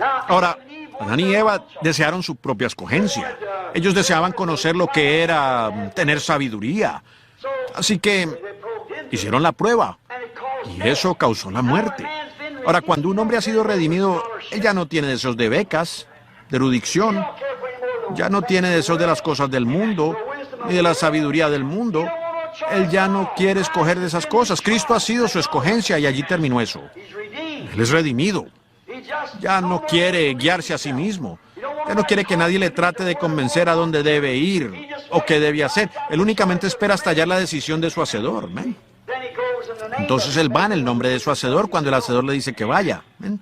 Ahora, Adán y Eva desearon su propia escogencia. Ellos deseaban conocer lo que era tener sabiduría. Así que hicieron la prueba. Y eso causó la muerte. Ahora, cuando un hombre ha sido redimido, él ya no tiene deseos de becas, de erudición, ya no tiene deseos de las cosas del mundo, ni de la sabiduría del mundo. Él ya no quiere escoger de esas cosas. Cristo ha sido su escogencia y allí terminó eso. Él es redimido. Ya no quiere guiarse a sí mismo. Ya no quiere que nadie le trate de convencer a dónde debe ir o qué debe hacer. Él únicamente espera hasta hallar la decisión de su hacedor. ¿Ven? Entonces él va en el nombre de su hacedor cuando el hacedor le dice que vaya. ¿Ven?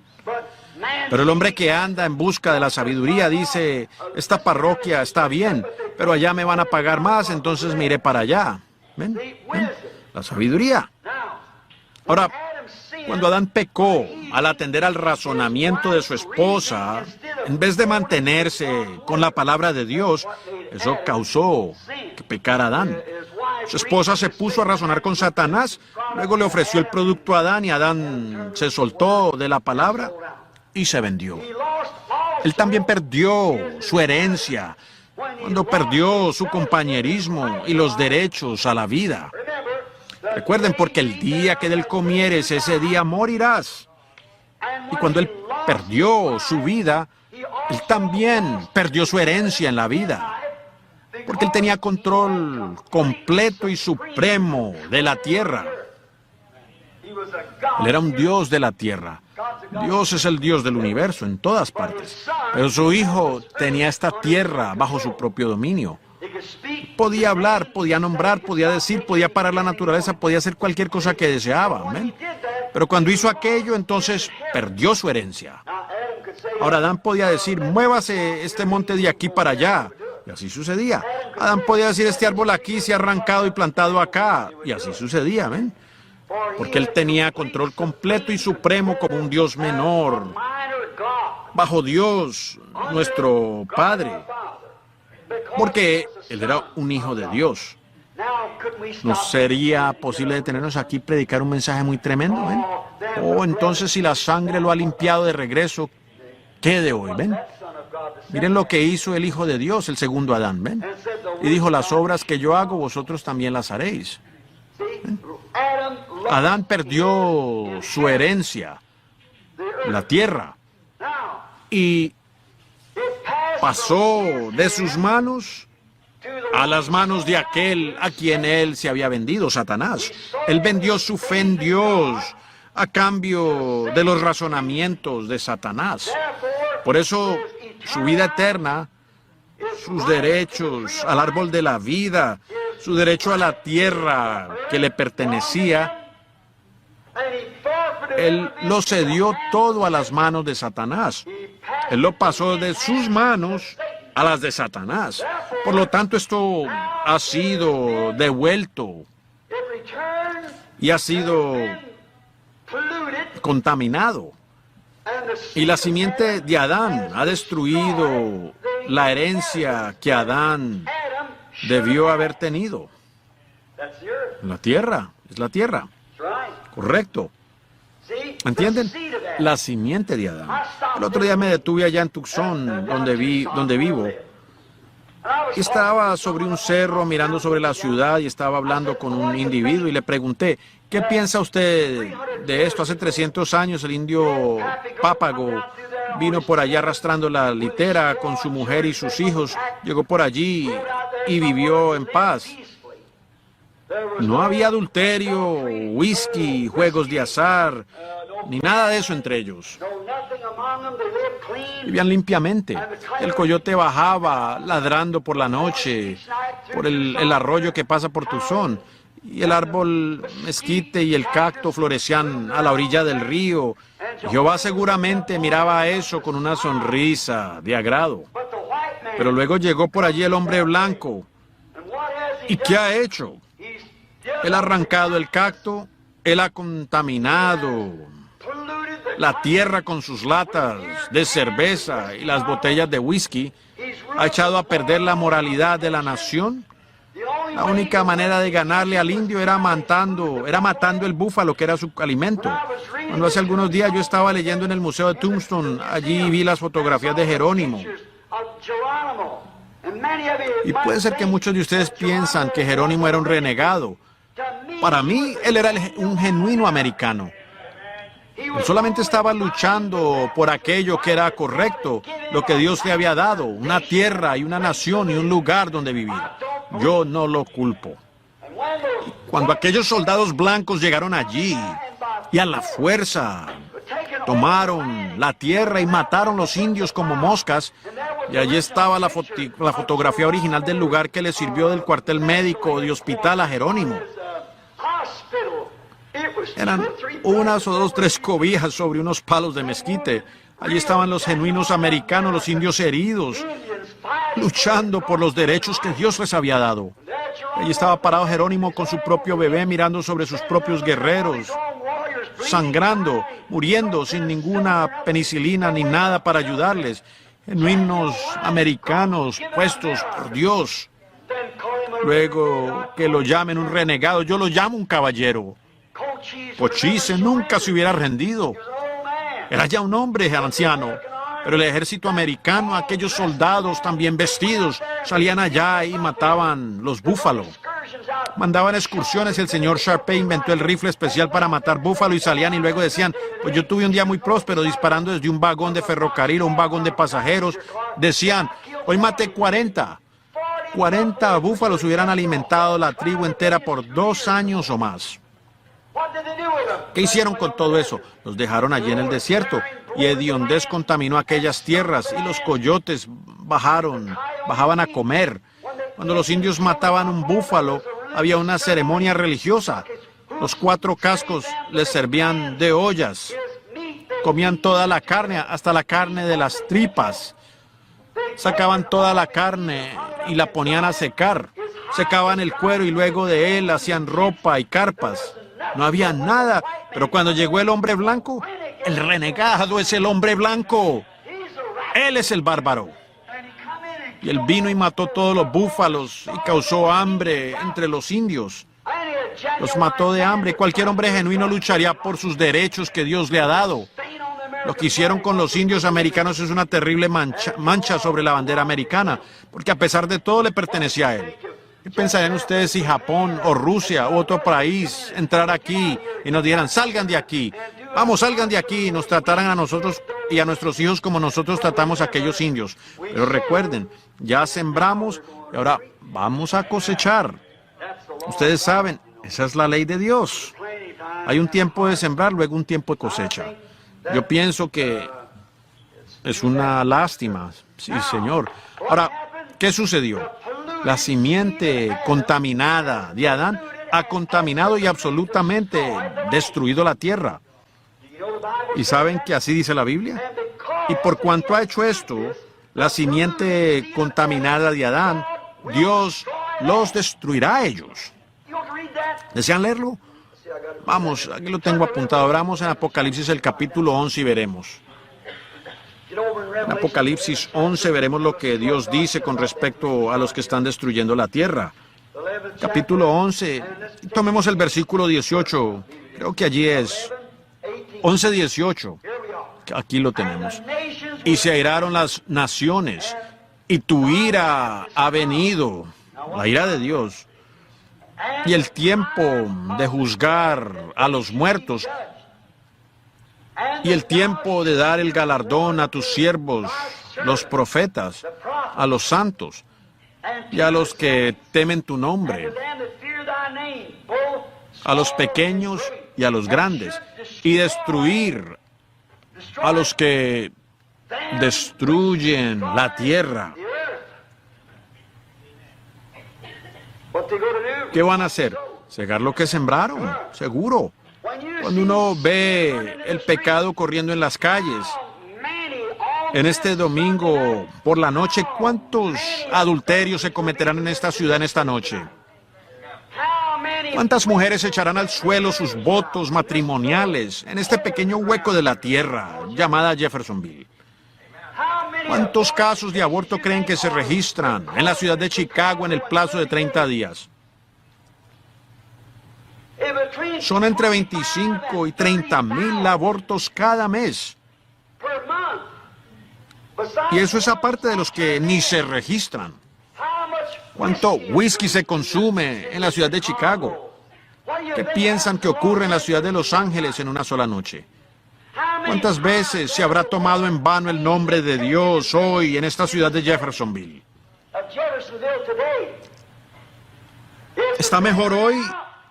Pero el hombre que anda en busca de la sabiduría dice, esta parroquia está bien, pero allá me van a pagar más, entonces me iré para allá. ¿Ven? ¿Ven? La sabiduría. Ahora, cuando Adán pecó al atender al razonamiento de su esposa, en vez de mantenerse con la palabra de Dios, eso causó que pecara Adán. Su esposa se puso a razonar con Satanás, luego le ofreció el producto a Adán y Adán se soltó de la palabra y se vendió. Él también perdió su herencia, cuando perdió su compañerismo y los derechos a la vida. Recuerden, porque el día que de él comieres, ese día morirás. Y cuando él perdió su vida, él también perdió su herencia en la vida. Porque él tenía control completo y supremo de la tierra. Él era un Dios de la tierra. Dios es el Dios del universo en todas partes. Pero su hijo tenía esta tierra bajo su propio dominio. Podía hablar, podía nombrar, podía decir, podía parar la naturaleza, podía hacer cualquier cosa que deseaba. ¿Ven? Pero cuando hizo aquello, entonces perdió su herencia. Ahora Adán podía decir, muévase este monte de aquí para allá. Y así sucedía. Adán podía decir, este árbol aquí se ha arrancado y plantado acá. Y así sucedía. ¿Ven? Porque él tenía control completo y supremo como un Dios menor, bajo Dios, nuestro Padre. Porque él era un hijo de Dios. ¿No sería posible detenernos aquí y predicar un mensaje muy tremendo? ¿Ven? Oh, entonces si la sangre lo ha limpiado de regreso, ¿qué de hoy? ¿Ven? Miren lo que hizo el Hijo de Dios, el segundo Adán. ¿Ven? Y dijo, las obras que yo hago, vosotros también las haréis. ¿Ven? Adán perdió su herencia, la tierra, y pasó de sus manos a las manos de aquel a quien él se había vendido, Satanás. Él vendió su fe en Dios a cambio de los razonamientos de Satanás. Por eso su vida eterna, sus derechos al árbol de la vida, su derecho a la tierra que le pertenecía, él lo cedió todo a las manos de Satanás. Él lo pasó de sus manos a las de Satanás. Por lo tanto, esto ha sido devuelto y ha sido contaminado. Y la simiente de Adán ha destruido la herencia que Adán debió haber tenido. La tierra, es la tierra. Correcto. ¿Entienden? La simiente de Adán. El otro día me detuve allá en Tucson, donde vivo. Estaba sobre un cerro mirando sobre la ciudad y estaba hablando con un individuo y le pregunté, ¿qué piensa usted de esto? Hace 300 años el indio Pápago vino por allá arrastrando la litera con su mujer y sus hijos, llegó por allí y vivió en paz. No había adulterio, whisky, juegos de azar, ni nada de eso entre ellos. Vivían limpiamente. El coyote bajaba ladrando por la noche, por el arroyo que pasa por Tucson. Y el árbol mezquite y el cacto florecían a la orilla del río. Jehová seguramente miraba eso con una sonrisa de agrado. Pero luego llegó por allí el hombre blanco. ¿Y qué ha hecho? Él ha arrancado el cacto, él ha contaminado la tierra con sus latas de cerveza y las botellas de whisky, ha echado a perder la moralidad de la nación. La única manera de ganarle al indio era matando el búfalo, que era su alimento. Cuando hace algunos días yo estaba leyendo en el Museo de Tombstone, allí vi las fotografías de Jerónimo. Y puede ser que muchos de ustedes piensan que Jerónimo era un renegado. Para mí, él era un genuino americano. Él solamente estaba luchando por aquello que era correcto, lo que Dios le había dado, una tierra y una nación y un lugar donde vivir. Yo no lo culpo. Cuando aquellos soldados blancos llegaron allí y a la fuerza tomaron la tierra y mataron los indios como moscas, y allí estaba la fotografía original del lugar que le sirvió del cuartel médico de hospital a Jerónimo. Eran unas o dos, tres cobijas sobre unos palos de mezquite. Allí estaban los genuinos americanos, los indios heridos, luchando por los derechos que Dios les había dado. Allí estaba parado Jerónimo con su propio bebé mirando sobre sus propios guerreros, sangrando, muriendo sin ninguna penicilina ni nada para ayudarles. Genuinos americanos puestos por Dios. Luego que lo llamen un renegado, yo lo llamo un caballero. Cochise nunca se hubiera rendido. Era ya un hombre anciano, pero el ejército americano, aquellos soldados también vestidos, salían allá y mataban los búfalos. Mandaban excursiones y el señor Sharpe inventó el rifle especial para matar búfalo y salían y luego decían, pues yo tuve un día muy próspero disparando desde un vagón de ferrocarril o un vagón de pasajeros. Decían, hoy maté 40. 40 búfalos hubieran alimentado la tribu entera por 2 años o más. ¿Qué hicieron con todo eso? Los dejaron allí en el desierto y hediondez contaminó aquellas tierras y los coyotes bajaban a comer. Cuando los indios mataban un búfalo, había una ceremonia religiosa. Los 4 cascos les servían de ollas. Comían toda la carne, hasta la carne de las tripas. Sacaban toda la carne y la ponían a secar. Secaban el cuero y luego de él hacían ropa y carpas. No había nada, pero cuando llegó el hombre blanco, el renegado es el hombre blanco. Él es el bárbaro. Y él vino y mató todos los búfalos y causó hambre entre los indios. Los mató de hambre. Cualquier hombre genuino lucharía por sus derechos que Dios le ha dado. Lo que hicieron con los indios americanos es una terrible mancha sobre la bandera americana, porque a pesar de todo le pertenecía a él. ¿Qué pensarían ustedes si Japón o Rusia u otro país entrara aquí y nos dieran, salgan de aquí, vamos, salgan de aquí, y nos trataran a nosotros y a nuestros hijos como nosotros tratamos a aquellos indios? Pero recuerden, ya sembramos y ahora vamos a cosechar. Ustedes saben, esa es la ley de Dios. Hay un tiempo de sembrar, luego un tiempo de cosecha. Yo pienso que es una lástima, sí, señor. Ahora, ¿qué sucedió? La simiente contaminada de Adán ha contaminado y absolutamente destruido la tierra. ¿Y saben que así dice la Biblia? Y por cuanto ha hecho esto, la simiente contaminada de Adán, Dios los destruirá a ellos. ¿Desean leerlo? Vamos, aquí lo tengo apuntado. Abramos en Apocalipsis el capítulo 11 y veremos. En Apocalipsis 11 veremos lo que Dios dice con respecto a los que están destruyendo la tierra. Capítulo 11, tomemos el versículo 18, creo que allí es 11:18, aquí lo tenemos. Y se airaron las naciones, y tu ira ha venido, la ira de Dios, y el tiempo de juzgar a los muertos, y el tiempo de dar el galardón a tus siervos, los profetas, a los santos, y a los que temen tu nombre, a los pequeños y a los grandes, y destruir a los que destruyen la tierra. ¿Qué van a hacer? Cegar lo que sembraron, seguro. Cuando uno ve el pecado corriendo en las calles, en este domingo por la noche, ¿cuántos adulterios se cometerán en esta ciudad en esta noche? ¿Cuántas mujeres echarán al suelo sus votos matrimoniales en este pequeño hueco de la tierra llamada Jeffersonville? ¿Cuántos casos de aborto creen que se registran en la ciudad de Chicago en el plazo de 30 días? Son entre 25 y 30,000 abortos cada mes. Y eso es aparte de los que ni se registran. ¿Cuánto whisky se consume en la ciudad de Chicago? ¿Qué piensan que ocurre en la ciudad de Los Ángeles en una sola noche? ¿Cuántas veces se habrá tomado en vano el nombre de Dios hoy en esta ciudad de Jeffersonville? ¿Está mejor hoy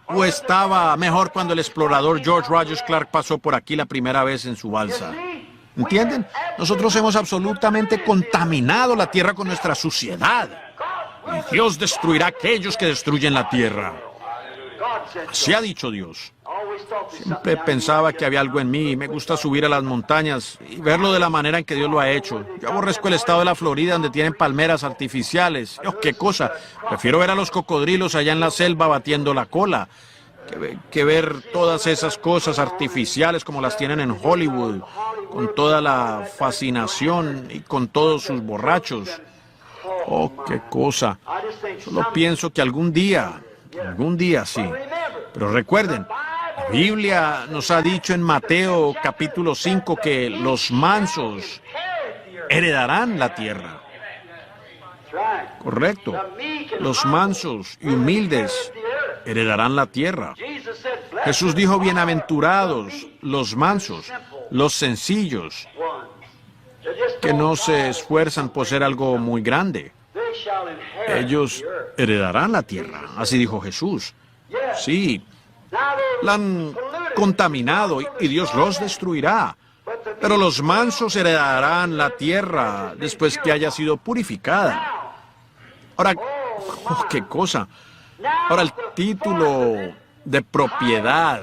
o estaba mejor cuando el explorador George Rogers Clark pasó por aquí la primera vez en su balsa? ¿Entienden? Nosotros hemos absolutamente contaminado la tierra con nuestra suciedad. Y Dios destruirá a aquellos que destruyen la tierra. Así ha dicho Dios. Siempre pensaba que había algo en mí. Me gusta subir a las montañas y verlo de la manera en que Dios lo ha hecho. Yo aborrezco el estado de la Florida donde tienen palmeras artificiales. Oh, qué cosa. Prefiero ver a los cocodrilos allá en la selva batiendo la cola que ver todas esas cosas artificiales como las tienen en Hollywood, con toda la fascinación y con todos sus borrachos. Oh, qué cosa. Solo pienso que algún día sí. Pero recuerden, la Biblia nos ha dicho en Mateo capítulo 5 que los mansos heredarán la tierra. Correcto. Los mansos y humildes heredarán la tierra. Jesús dijo, bienaventurados los mansos, los sencillos, que no se esfuerzan por ser algo muy grande. Ellos heredarán la tierra. Así dijo Jesús. Sí, la han contaminado y Dios los destruirá. Pero los mansos heredarán la tierra después que haya sido purificada. Ahora, oh, qué cosa. Ahora el título de propiedad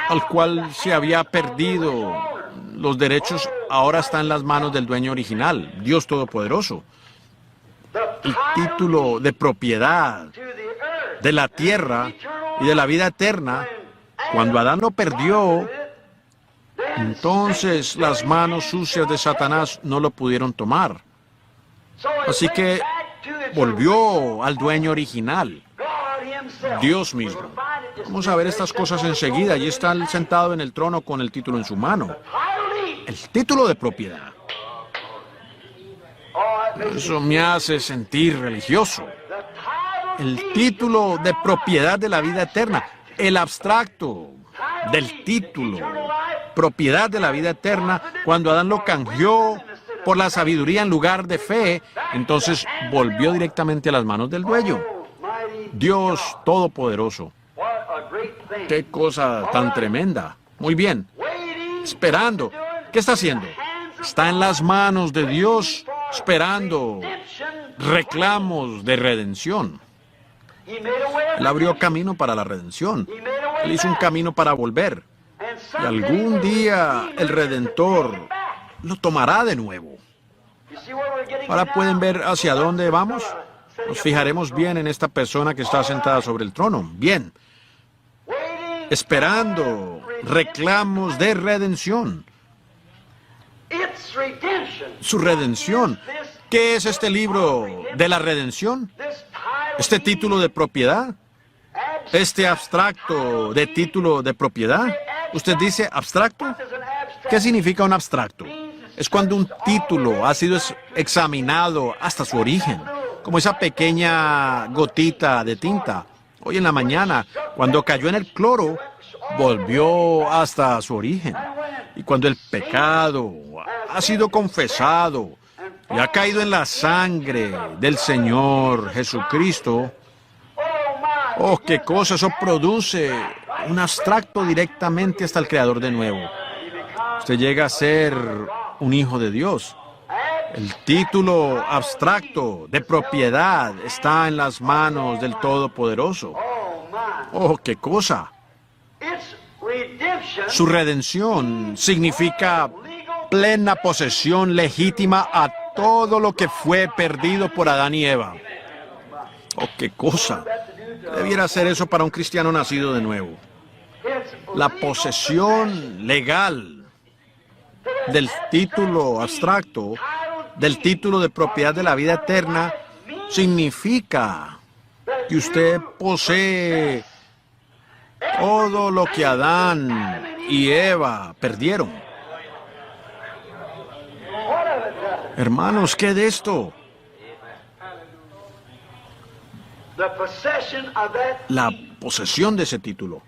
al cual se había perdido los derechos ahora está en las manos del dueño original, Dios Todopoderoso. El título de propiedad de la tierra y de la vida eterna, cuando Adán lo perdió, entonces las manos sucias de Satanás no lo pudieron tomar. Así que volvió al dueño original, Dios mismo. Vamos a ver estas cosas enseguida. Allí está él sentado en el trono con el título en su mano. El título de propiedad. Eso me hace sentir religioso. El título de propiedad de la vida eterna. El abstracto del título. Propiedad de la vida eterna. Cuando Adán lo canjeó por la sabiduría en lugar de fe, entonces volvió directamente a las manos del dueño. Dios Todopoderoso. Qué cosa tan tremenda. Muy bien. Esperando. ¿Qué está haciendo? Está en las manos de Dios, esperando reclamos de redención. Él abrió camino para la redención. Él hizo un camino para volver. Y algún día el Redentor lo tomará de nuevo. Ahora pueden ver hacia dónde vamos. Nos fijaremos bien en esta persona que está sentada sobre el trono. Bien. Esperando reclamos de redención. Su redención. ¿Qué es este libro de la redención? ¿Este título de propiedad? ¿Este abstracto de título de propiedad? ¿Usted dice abstracto? ¿Qué significa un abstracto? Es cuando un título ha sido examinado hasta su origen, como esa pequeña gotita de tinta. Hoy en la mañana, cuando cayó en el cloro, volvió hasta su origen. Y cuando el pecado ha sido confesado y ha caído en la sangre del Señor Jesucristo, oh, qué cosa, eso produce un abstracto directamente hasta el Creador de nuevo. Usted llega a ser un hijo de Dios. El título abstracto de propiedad está en las manos del Todopoderoso. Oh, qué cosa. Su redención significa plena posesión legítima a todo lo que fue perdido por Adán y Eva. Oh, qué cosa. Debiera ser eso para un cristiano nacido de nuevo. La posesión legal del título abstracto, del título de propiedad de la vida eterna, significa que usted posee Todo lo que Adán y Eva perdieron. Hermanos, ¿qué de esto? La posesión de ese título.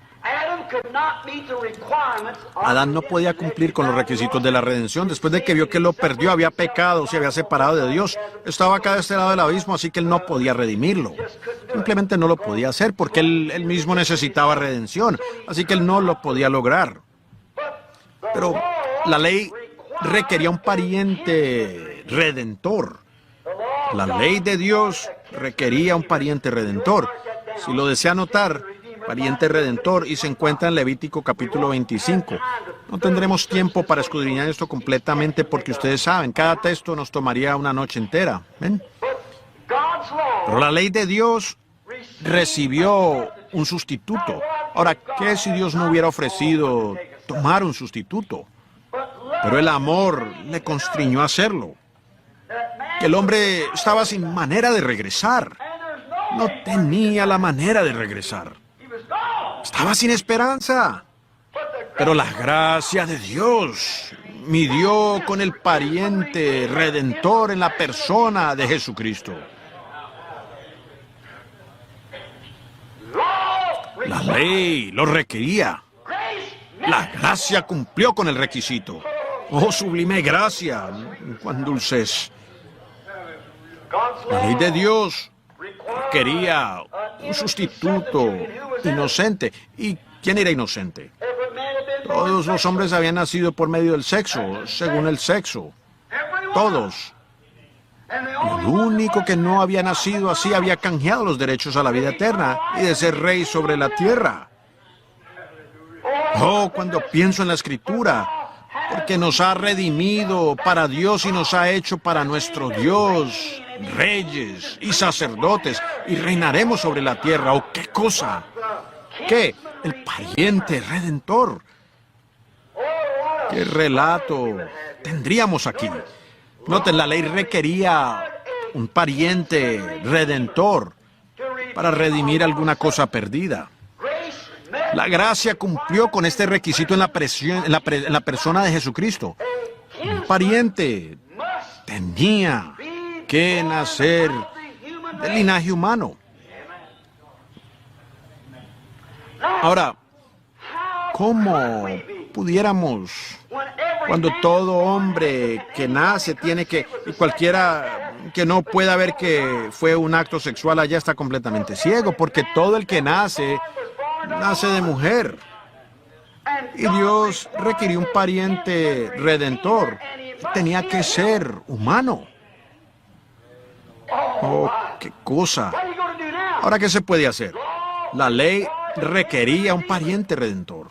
Adán no podía cumplir con los requisitos de la redención. Después de que vio que lo perdió, había pecado, se había separado de Dios. Estaba acá de este lado del abismo, así que él no podía redimirlo. Simplemente no lo podía hacer porque él mismo necesitaba redención. Así que él no lo podía lograr. Pero la ley requería un pariente redentor. La ley de Dios requería un pariente redentor. Si lo desea notar, pariente redentor, y se encuentra en Levítico capítulo 25. No tendremos tiempo para escudriñar esto completamente porque ustedes saben, cada texto nos tomaría una noche entera. ¿Ven? Pero la ley de Dios recibió un sustituto. Ahora, ¿qué si Dios no hubiera ofrecido tomar un sustituto? Pero el amor le constriñó a hacerlo. El hombre estaba sin manera de regresar. No tenía la manera de regresar. Estaba sin esperanza. Pero la gracia de Dios midió con el pariente redentor en la persona de Jesucristo. La ley lo requería. La gracia cumplió con el requisito. Oh, sublime gracia, cuán dulce es. La ley de Dios quería un sustituto inocente. ¿Y quién era inocente? Todos los hombres habían nacido por medio del sexo, según el sexo. Todos. Y el único que no había nacido así había canjeado los derechos a la vida eterna y de ser rey sobre la tierra. Oh, cuando pienso en la Escritura, porque nos ha redimido para Dios y nos ha hecho para nuestro Dios reyes y sacerdotes y reinaremos sobre la tierra. ¿O qué cosa? ¿Qué? El pariente redentor. ¿Qué relato tendríamos aquí? Noten, la ley requería un pariente redentor para redimir alguna cosa perdida. La gracia cumplió con este requisito en la persona de Jesucristo. Un pariente tenía que nacer del linaje humano. Ahora, ¿cómo pudiéramos, cuando todo hombre que nace tiene que, y cualquiera que no pueda ver que fue un acto sexual allá está completamente ciego, porque todo el que nace de mujer? Y Dios requirió un pariente redentor. Tenía que ser humano. Oh, qué cosa. Ahora, ¿qué se puede hacer? La ley requería un pariente redentor.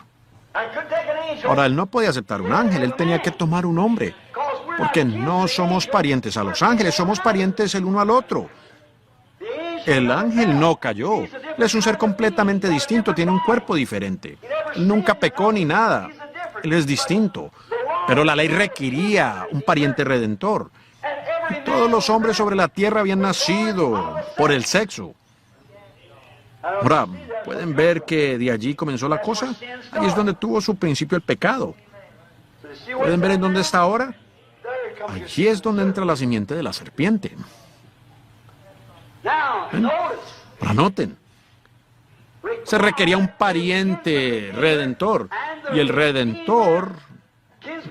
Ahora, él no podía aceptar un ángel, él tenía que tomar un hombre. Porque no somos parientes a los ángeles, somos parientes el uno al otro. El ángel no cayó. Él es un ser completamente distinto, tiene un cuerpo diferente. Él nunca pecó ni nada. Él es distinto. Pero la ley requería un pariente redentor. Y todos los hombres sobre la tierra habían nacido por el sexo. Ahora, ¿pueden ver que de allí comenzó la cosa? Ahí es donde tuvo su principio el pecado. ¿Pueden ver en dónde está ahora? Allí es donde entra la simiente de la serpiente. Ahora noten, se requería un pariente redentor, y el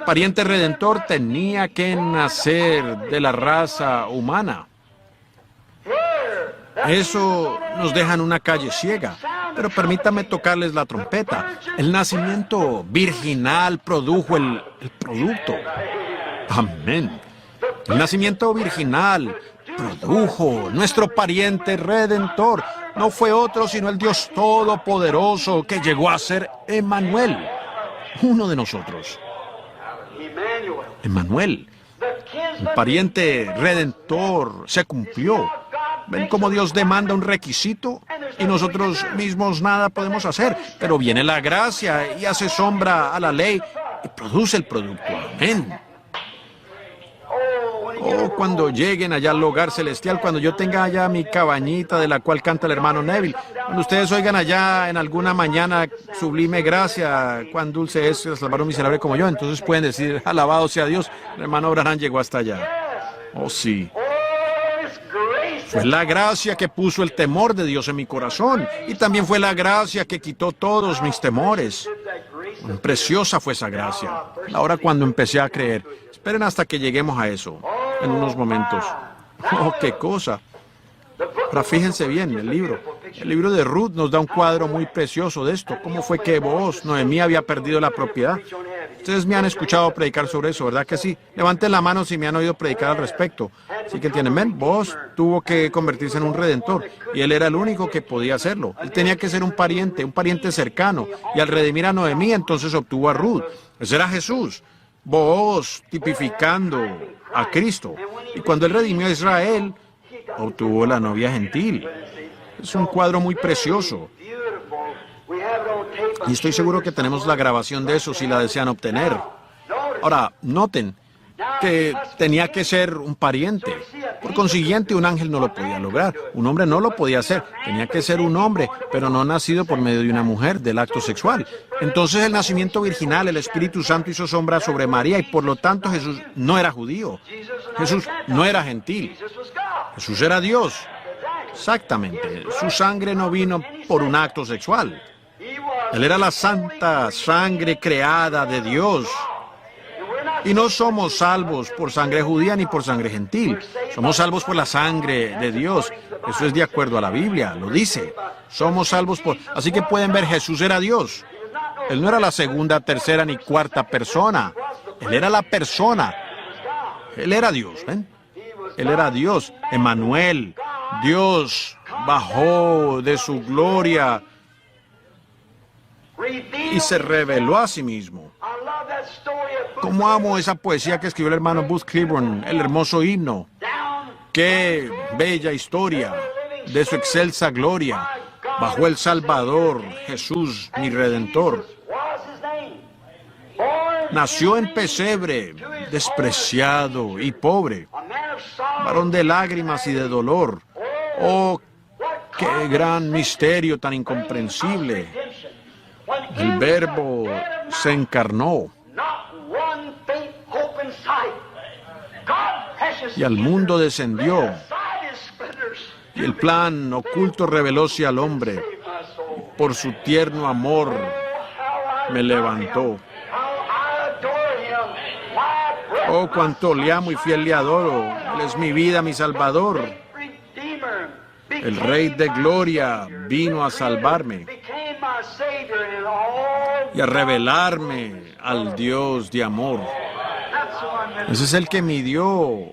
pariente redentor tenía que nacer de la raza humana. Eso nos deja en una calle ciega, pero permítame tocarles la trompeta. El nacimiento virginal produjo el producto. Amén. El nacimiento virginal produjo nuestro pariente redentor. No fue otro sino el Dios Todopoderoso que llegó a ser Emmanuel, uno de nosotros. Emmanuel, el pariente redentor, se cumplió. ¿Ven cómo Dios demanda un requisito y nosotros mismos nada podemos hacer? Pero viene la gracia y hace sombra a la ley y produce el producto. Amén. Oh, cuando lleguen allá al hogar celestial, cuando yo tenga allá mi cabañita de la cual canta el hermano Neville, cuando ustedes oigan allá en alguna mañana sublime gracia, cuán dulce es salvar a un miserable como yo, entonces pueden decir, alabado sea Dios, el hermano Branham llegó hasta allá. Oh, sí. Fue la gracia que puso el temor de Dios en mi corazón, y también fue la gracia que quitó todos mis temores. Preciosa fue esa gracia. Ahora cuando empecé a creer, esperen hasta que lleguemos a eso, en unos momentos. Oh, qué cosa. Ahora fíjense bien, el libro de Ruth nos da un cuadro muy precioso de esto. ¿Cómo fue que Booz, Noemí, había perdido la propiedad? Ustedes me han escuchado predicar sobre eso, ¿verdad que sí? Levanten la mano si me han oído predicar al respecto. ¿Sí que entienden? ¿Ven? Booz tuvo que convertirse en un redentor, y él era el único que podía hacerlo. Él tenía que ser un pariente cercano, y al redimir a Noemí, entonces obtuvo a Ruth. Ese era Jesús. Booz tipificando a Cristo. Y cuando él redimió a Israel, obtuvo la novia gentil. Es un cuadro muy precioso. Y estoy seguro que tenemos la grabación de eso si la desean obtener. Ahora, noten que tenía que ser un pariente. Por consiguiente, un ángel no lo podía lograr. Un hombre no lo podía hacer. Tenía que ser un hombre, pero no nacido por medio de una mujer, del acto sexual. Entonces el nacimiento virginal, el Espíritu Santo hizo sombra sobre María, y por lo tanto Jesús no era judío. Jesús no era gentil. Jesús era Dios. Exactamente. Su sangre no vino por un acto sexual. Él era la santa sangre creada de Dios. Y no somos salvos por sangre judía ni por sangre gentil. Somos salvos por la sangre de Dios. Eso es de acuerdo a la Biblia, lo dice. Somos salvos por... Así que pueden ver, Jesús era Dios. Él no era la segunda, tercera ni cuarta persona. Él era la persona. Él era Dios, ¿ven? Él era Dios. Emmanuel. Dios bajó de su gloria y se reveló a sí mismo. Cómo amo esa poesía que escribió el hermano Booth Cliburn, el hermoso himno. Qué bella historia de su excelsa gloria. Bajó el Salvador, Jesús, mi Redentor. Nació en pesebre, despreciado y pobre, varón de lágrimas y de dolor. Oh, qué gran misterio tan incomprensible. El Verbo se encarnó y al mundo descendió, y el plan oculto revelóse al hombre. Por su tierno amor me levantó. Oh, cuánto le amo y fiel le adoro. Él es mi vida, mi Salvador. El Rey de Gloria vino a salvarme y a revelarme al Dios de amor. Ese es el que midió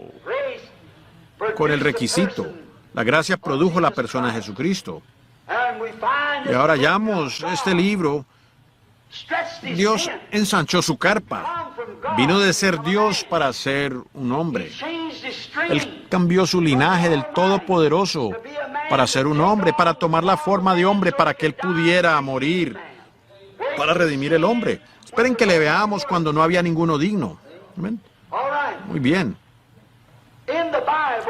con el requisito. La gracia produjo la persona de Jesucristo. Y ahora hallamos este libro. Dios ensanchó su carpa. Vino de ser Dios para ser un hombre. Él cambió su linaje del Todopoderoso para ser un hombre, para tomar la forma de hombre, para que Él pudiera morir, para redimir el hombre. Esperen que le veamos cuando no había ninguno digno. ¿Ven? Muy bien.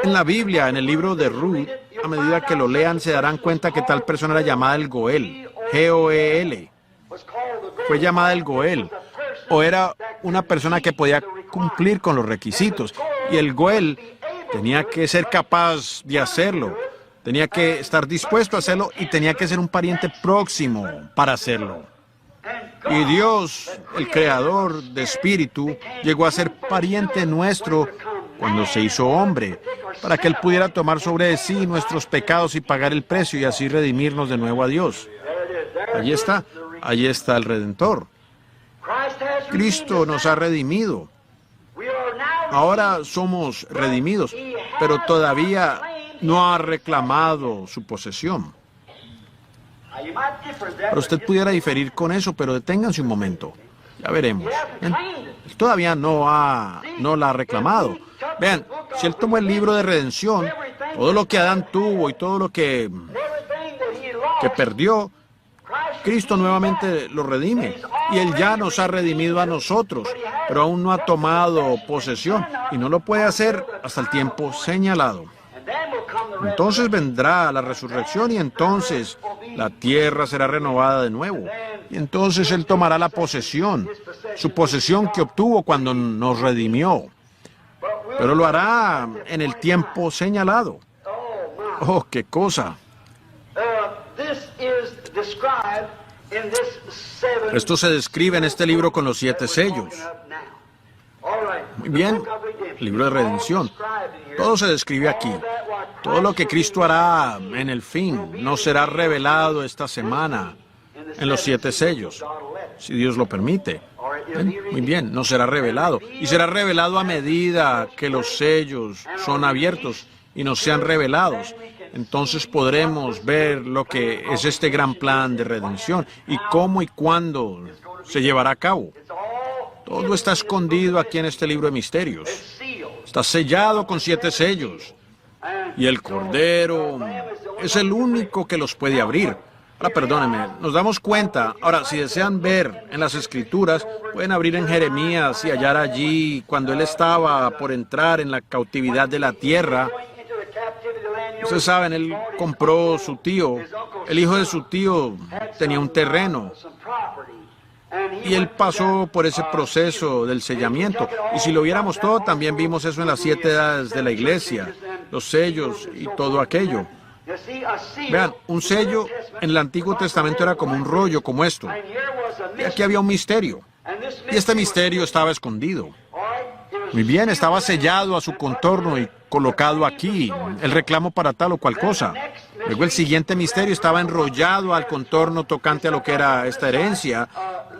En la Biblia, en el libro de Ruth, a medida que lo lean, se darán cuenta que tal persona era llamada el Goel, G-O-E-L. Fue llamada el Goel, o era una persona que podía cumplir con los requisitos. Y el Goel tenía que ser capaz de hacerlo, tenía que estar dispuesto a hacerlo y tenía que ser un pariente próximo para hacerlo. Y Dios, el creador de espíritu, llegó a ser pariente nuestro cuando se hizo hombre, para que Él pudiera tomar sobre sí nuestros pecados y pagar el precio y así redimirnos de nuevo a Dios. Allí está el Redentor. Cristo nos ha redimido. Ahora somos redimidos, pero todavía no ha reclamado su posesión. Pero usted pudiera diferir con eso, pero deténganse un momento. Ya veremos. ¿Ven? Él todavía no la ha reclamado. Vean, si Él tomó el libro de redención, todo lo que Adán tuvo y todo lo que perdió, Cristo nuevamente lo redime. Y Él ya nos ha redimido a nosotros. pero aún no ha tomado posesión y no lo puede hacer hasta el tiempo señalado. Entonces vendrá la resurrección y entonces la tierra será renovada de nuevo. Y entonces Él tomará la posesión, su posesión que obtuvo cuando nos redimió. Pero lo hará en el tiempo señalado. ¡Oh, qué cosa! Esto se describe en este libro con los 7 sellos. Muy bien, libro de redención. Todo se describe aquí. Todo lo que Cristo hará en el fin nos será revelado esta semana en los 7 sellos, si Dios lo permite. Muy bien, nos será revelado. Y será revelado a medida que los sellos son abiertos y nos sean revelados. Entonces podremos ver lo que es este gran plan de redención y cómo y cuándo se llevará a cabo. Todo está escondido aquí en este libro de misterios. Está sellado con 7 sellos. Y el Cordero es el único que los puede abrir. Ahora, perdónenme, nos damos cuenta. Ahora, si desean ver en las Escrituras, pueden abrir en Jeremías y hallar allí cuando él estaba por entrar en la cautividad de la tierra. Ustedes saben, él compró su tío. El hijo de su tío tenía un terreno. Y él pasó por ese proceso del sellamiento. Y si lo viéramos todo, también vimos eso en las 7 edades de la iglesia, los sellos y todo aquello. Vean, un sello en el Antiguo Testamento era como un rollo, como esto. Y aquí había un misterio. Y este misterio estaba escondido. Muy bien, estaba sellado a su contorno y colocado aquí, el reclamo para tal o cual cosa. Luego el siguiente misterio estaba enrollado al contorno tocante a lo que era esta herencia.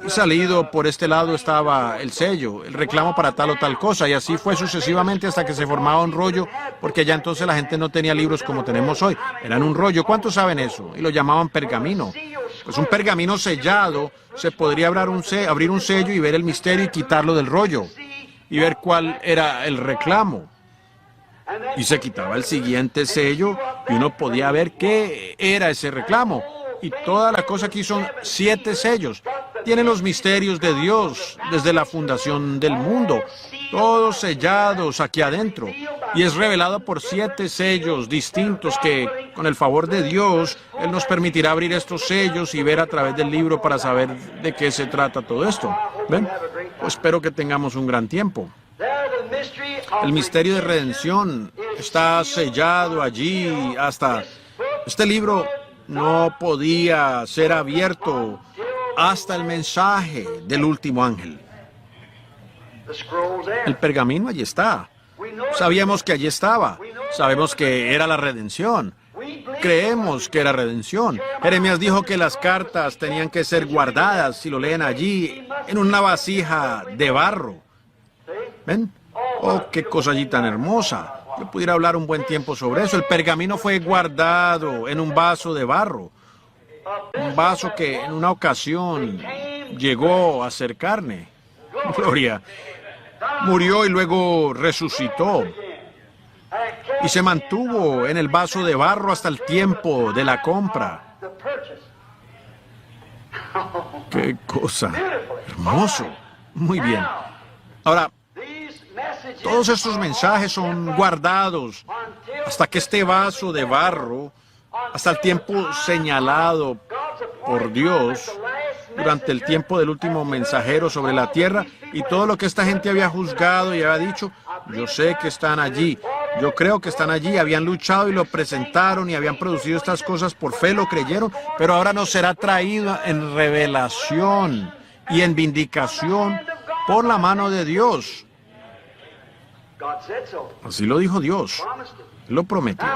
Y salido por este lado estaba el sello, el reclamo para tal o tal cosa. Y así fue sucesivamente hasta que se formaba un rollo, porque ya entonces la gente no tenía libros como tenemos hoy. Eran un rollo. ¿Cuántos saben eso? Y lo llamaban pergamino. Pues un pergamino sellado, se podría abrir un sello y ver el misterio y quitarlo del rollo. Y ver cuál era el reclamo. Y se quitaba el siguiente sello y uno podía ver qué era ese reclamo. Y toda la cosa aquí son 7 sellos. Tienen los misterios de Dios desde la fundación del mundo. Todos sellados aquí adentro. Y es revelado por 7 sellos distintos que, con el favor de Dios, Él nos permitirá abrir estos sellos y ver a través del libro para saber de qué se trata todo esto. ¿Ven? Pues espero que tengamos un gran tiempo. El misterio de redención está sellado allí hasta... Este libro no podía ser abierto hasta el mensaje del último ángel. El pergamino allí está. Sabíamos que allí estaba. Sabemos que era la redención. Creemos que era redención. Jeremías dijo que las cartas tenían que ser guardadas, si lo leen allí, en una vasija de barro. ¿Ven? Oh, qué cosa allí tan hermosa. Yo pudiera hablar un buen tiempo sobre eso. El pergamino fue guardado en un vaso de barro. Un vaso que en una ocasión llegó a ser carne. Gloria. Murió y luego resucitó. Y se mantuvo en el vaso de barro hasta el tiempo de la compra. ¡Qué cosa! Hermoso. Muy bien. Ahora, todos estos mensajes son guardados hasta que este vaso de barro, hasta el tiempo señalado por Dios, durante el tiempo del último mensajero sobre la tierra, y todo lo que esta gente había juzgado y había dicho, yo sé que están allí, yo creo que están allí, habían luchado y lo presentaron y habían producido estas cosas por fe, lo creyeron, pero ahora nos será traído en revelación y en vindicación por la mano de Dios. Así lo dijo Dios, Él lo prometió.